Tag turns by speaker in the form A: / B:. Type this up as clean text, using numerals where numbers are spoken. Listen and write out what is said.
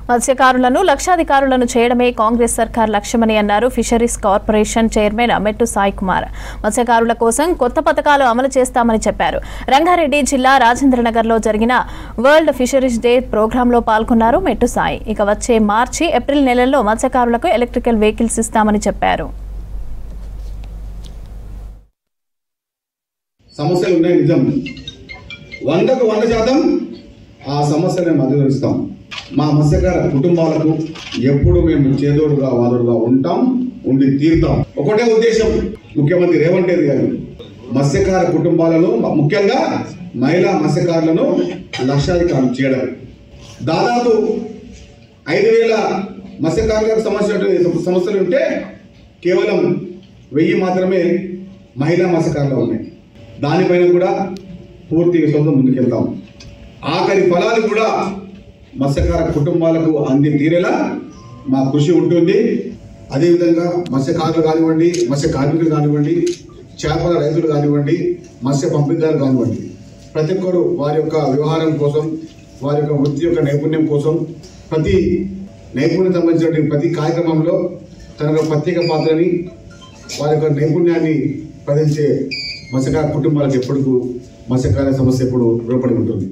A: మత్స్యకారులను లక్షాధికారులను చేయడమే కాంగ్రెస్ సర్కార్ లక్ష్యమని అన్నారు ఫిషరీస్ కార్పొరేషన్ చైర్మన్ మెట్టు సాయి కుమార్. మత్స్యకారుల కోసం కొత్త పథకాలు అమలు చేస్తామని చెప్పారు. రంగారెడ్డి జిల్లా రాజేంద్రనగర్లో జరిగిన వరల్డ్ ఫిషరీస్ డే ప్రోగ్రాంలో పాల్గొన్నారు మెట్టు సాయి. ఇక వచ్చే మార్చి ఏప్రిల్ నెలల్లో మత్స్యకారులకు ఎలక్ట్రికల్ వెహికల్స్ ఇస్తామని చెప్పారు.
B: సమస్యలు ఉన్నాయి, నిజం. 100% ఆ సమస్యలను మధ్యలోస్తాం. మా మత్స్యకార కుటుంబాలకు ఎప్పుడు మేము చేదోడుగా వాదోడుగా ఉంటాం, ఉండి తీరుతాం. ఒకటే ఉద్దేశం ముఖ్యమంత్రి రేవంత్ రెడ్డి గారు మత్స్యకార కుటుంబాలను, ముఖ్యంగా మహిళా మత్స్యకారులను లక్షాధికారులు చేయడం. దాదాపు 5,000 మత్స్యకారులకు సమస్యలు ఉంటే కేవలం 1000 మాత్రమే మహిళా మత్స్యకారులు ఉన్నాయి. దానిపైన కూడా పూర్తి విశ్వాసం ముందుకెళ్తాం. ఆఖరి ఫలాలు కూడా మత్స్యకార కుటుంబాలకు అంది తీరేలా మా కృషి ఉంటుంది. అదేవిధంగా మత్స్యకారులు కానివ్వండి, మత్స్య కార్మికులు కానివ్వండి, చేపల రైతులు కానివ్వండి, మత్స్య పంపిణీదారులు కానివ్వండి, ప్రతి ఒక్కరు వారి యొక్క వ్యవహారం కోసం, వారి యొక్క వృత్తి యొక్క నైపుణ్యం కోసం ప్రతి నైపుణ్యం సంబంధించిన ప్రతి కార్యక్రమంలో తన యొక్క ప్రత్యేక పాత్రని, వారి యొక్క నైపుణ్యాన్ని ప్రదర్శించే మత్స్యకార కుటుంబాలకు ఎప్పటికూ మత్స్యకార సమస్య ఎప్పుడు రూపడి ఉంటుంది.